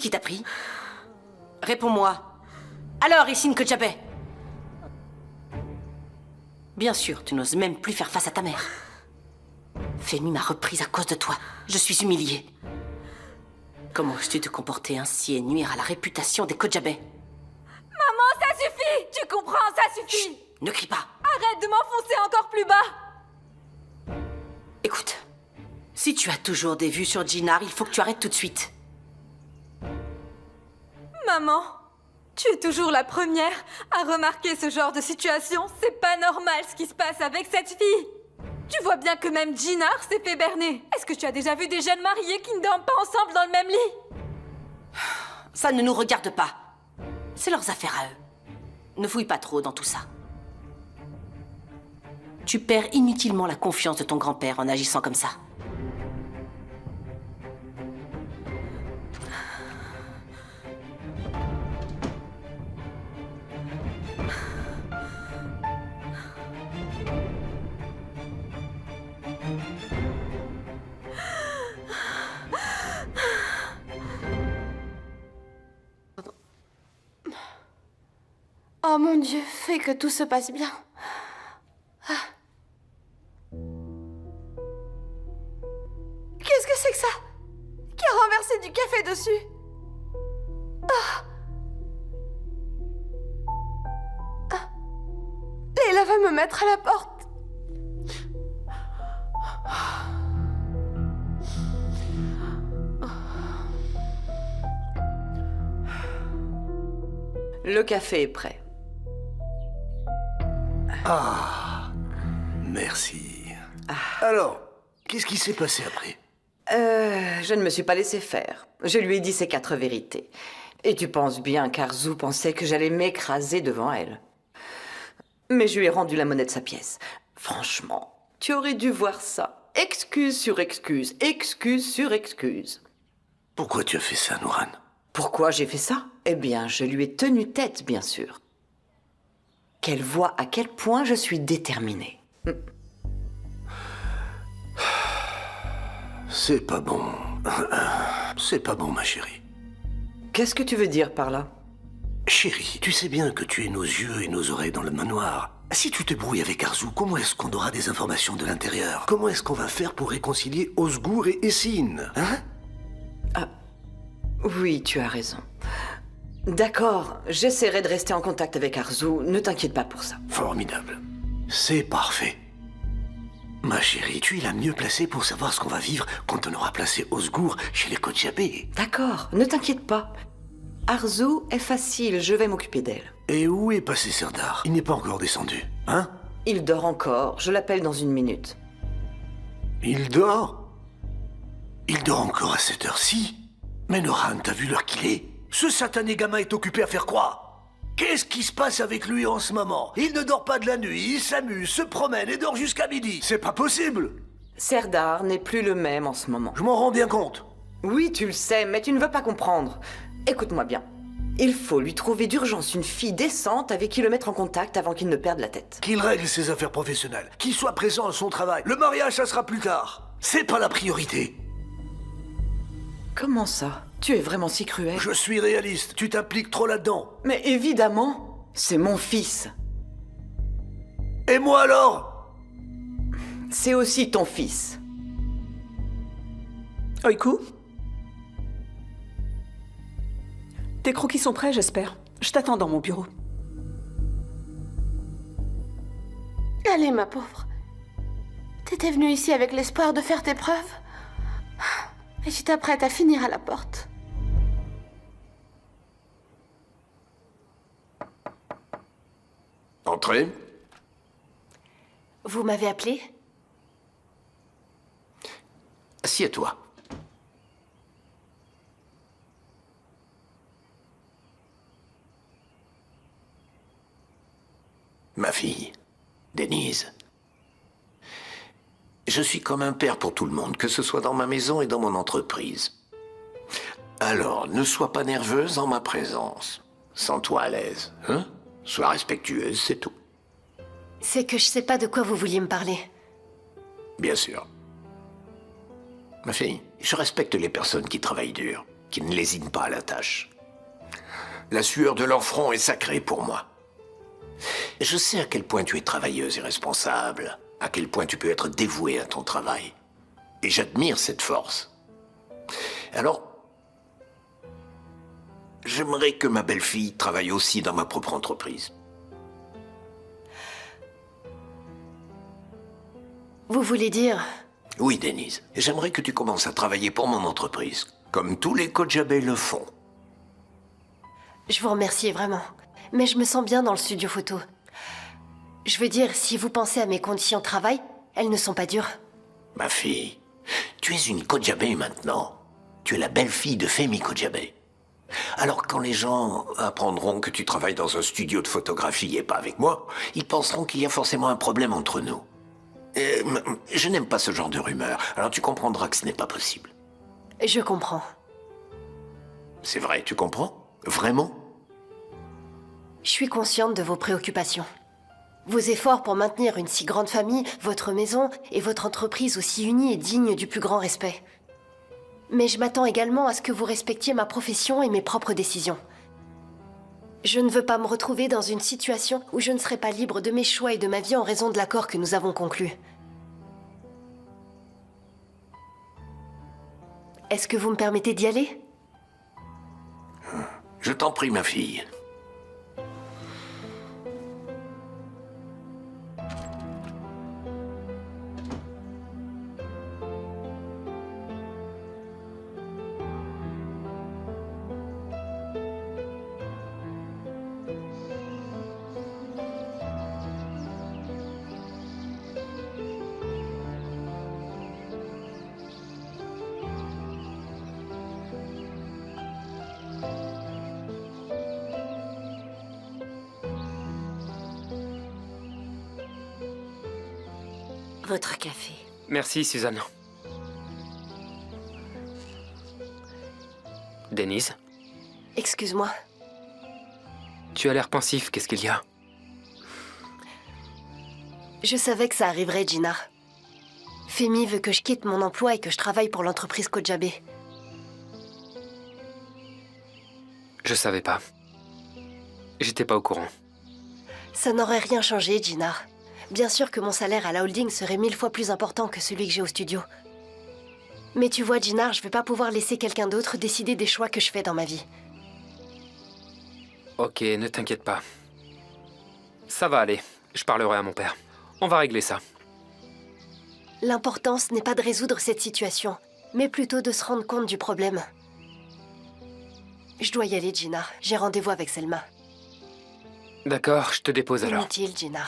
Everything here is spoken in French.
qui t'a pris? Réponds-moi. Alors, Essine Kojabeh? Bien sûr, tu n'oses même plus faire face à ta mère. Femi m'a reprise à cause de toi. Je suis humiliée. Comment oses-tu te comporter ainsi et nuire à la réputation des Kojabeh? Maman, ça suffit! Tu comprends, ça suffit! Chut, ne crie pas. Arrête de m'enfoncer encore plus bas! Écoute, si tu as toujours des vues sur Jinar, il faut que tu arrêtes tout de suite. Maman, tu es toujours la première à remarquer ce genre de situation. C'est pas normal ce qui se passe avec cette fille. Tu vois bien que même Jinar s'est fait berner. Est-ce que tu as déjà vu des jeunes mariés qui ne dorment pas ensemble dans le même lit? Ça ne nous regarde pas. C'est leurs affaires à eux. Ne fouille pas trop dans tout ça. Tu perds inutilement la confiance de ton grand-père en agissant comme ça. Oh mon Dieu, fais que tout se passe bien. Qu'est-ce que c'est que ça? Qui a renversé du café dessus? Leila va me mettre à la porte. Le café est prêt. Ah, merci. Alors, qu'est-ce qui s'est passé après? Je ne me suis pas laissé faire. Je lui ai dit ses 4 vérités. Et tu penses bien qu'Arzu pensait que j'allais m'écraser devant elle. Mais je lui ai rendu la monnaie de sa pièce. Franchement, tu aurais dû voir ça. Excuse sur excuse, excuse sur excuse. Pourquoi tu as fait ça, Nouran? Pourquoi j'ai fait ça? Eh bien, je lui ai tenu tête, bien sûr. Qu'elle voit à quel point je suis déterminée. C'est pas bon. C'est pas bon, ma chérie. Qu'est-ce que tu veux dire par là? Chérie, tu sais bien que tu es nos yeux et nos oreilles dans le manoir. Si tu te brouilles avec Arzu, comment est-ce qu'on aura des informations de l'intérieur? Comment est-ce qu'on va faire pour réconcilier Ozgur et Essine, hein? Oui, tu as raison. D'accord, j'essaierai de rester en contact avec Arzu. Ne t'inquiète pas pour ça. Formidable. C'est parfait. Ma chérie, tu es la mieux placée pour savoir ce qu'on va vivre quand on aura placé Ozgur chez les Kojabeh. D'accord, ne t'inquiète pas. Arzu est facile, je vais m'occuper d'elle. Et où est passé Serdar? Il n'est pas encore descendu, hein? Il dort encore, je l'appelle dans 1 minute. Il dort? Il dort encore à cette heure-ci? Mais Nouran, t'as vu l'heure qu'il est? Ce satané gamin est occupé à faire quoi? Qu'est-ce qui se passe avec lui en ce moment? Il ne dort pas de la nuit, il s'amuse, se promène et dort jusqu'à midi. C'est pas possible! Serdar n'est plus le même en ce moment. Je m'en rends bien compte. Oui, tu le sais, mais tu ne veux pas comprendre. Écoute-moi bien. Il faut lui trouver d'urgence une fille décente avec qui le mettre en contact avant qu'il ne perde la tête. Qu'il règle ses affaires professionnelles, qu'il soit présent à son travail. Le mariage, ça sera plus tard. C'est pas la priorité. Comment ça? Tu es vraiment si cruel? Je suis réaliste, tu t'impliques trop là-dedans. Mais évidemment, c'est mon fils. Et moi alors? C'est aussi ton fils. Oiku? Tes croquis sont prêts, j'espère. Je t'attends dans mon bureau. Allez, ma pauvre. T'étais venue ici avec l'espoir de faire tes preuves. Et tu t'apprêtes à finir à la porte. Entrez. Vous m'avez appelé? Assieds-toi. Ma fille, Denise. Je suis comme un père pour tout le monde, que ce soit dans ma maison et dans mon entreprise. Alors, ne sois pas nerveuse en ma présence. Sens-toi à l'aise, hein? Sois respectueuse, c'est tout. C'est que je sais pas de quoi vous vouliez me parler. Bien sûr. Ma fille, je respecte les personnes qui travaillent dur. qui ne lésinent pas à la tâche. La sueur de leur front est sacrée pour moi. Je sais à quel point tu es travailleuse et responsable, à quel point tu peux être dévouée à ton travail. Et j'admire cette force. Alors, j'aimerais que ma belle-fille travaille aussi dans ma propre entreprise. Vous voulez dire... Oui, Denise. J'aimerais que tu commences à travailler pour mon entreprise, comme tous les Kojabé le font. Je vous remercie vraiment. Mais je me sens bien dans le studio photo. Je veux dire, si vous pensez à mes conditions de travail, elles ne sont pas dures. Ma fille, tu es une Kojabé maintenant. Tu es la belle-fille de Femi Kojabé. Alors quand les gens apprendront que tu travailles dans un studio de photographie et pas avec moi, ils penseront qu'il y a forcément un problème entre nous. Je n'aime pas ce genre de rumeurs, alors tu comprendras que ce n'est pas possible. Je comprends. C'est vrai, tu comprends? Vraiment? Je suis consciente de vos préoccupations. Vos efforts pour maintenir une si grande famille, votre maison et votre entreprise aussi unie et digne du plus grand respect. Mais je m'attends également à ce que vous respectiez ma profession et mes propres décisions. Je ne veux pas me retrouver dans une situation où je ne serai pas libre de mes choix et de ma vie en raison de l'accord que nous avons conclu. Est-ce que vous me permettez d'y aller? Je t'en prie, ma fille. Votre café. Merci, Suzanne. Denise, Excuse-moi. tu as l'air pensif, qu'est-ce qu'il y a? Je savais que ça arriverait, Gina. Femi veut que je quitte mon emploi et que je travaille pour l'entreprise Kojabé. Je savais pas. J'étais pas au courant. Ça n'aurait rien changé, Gina. Bien sûr que mon salaire à la holding serait 1000 fois plus important que celui que j'ai au studio. Mais tu vois, Gina, je vais pas pouvoir laisser quelqu'un d'autre décider des choix que je fais dans ma vie. Ok, ne t'inquiète pas. Ça va aller. Je parlerai à mon père. On va régler ça. L'important, ce n'est pas de résoudre cette situation, mais plutôt de se rendre compte du problème. Je dois y aller, Gina. J'ai rendez-vous avec Selma. D'accord, je te dépose alors. Inutile, Gina.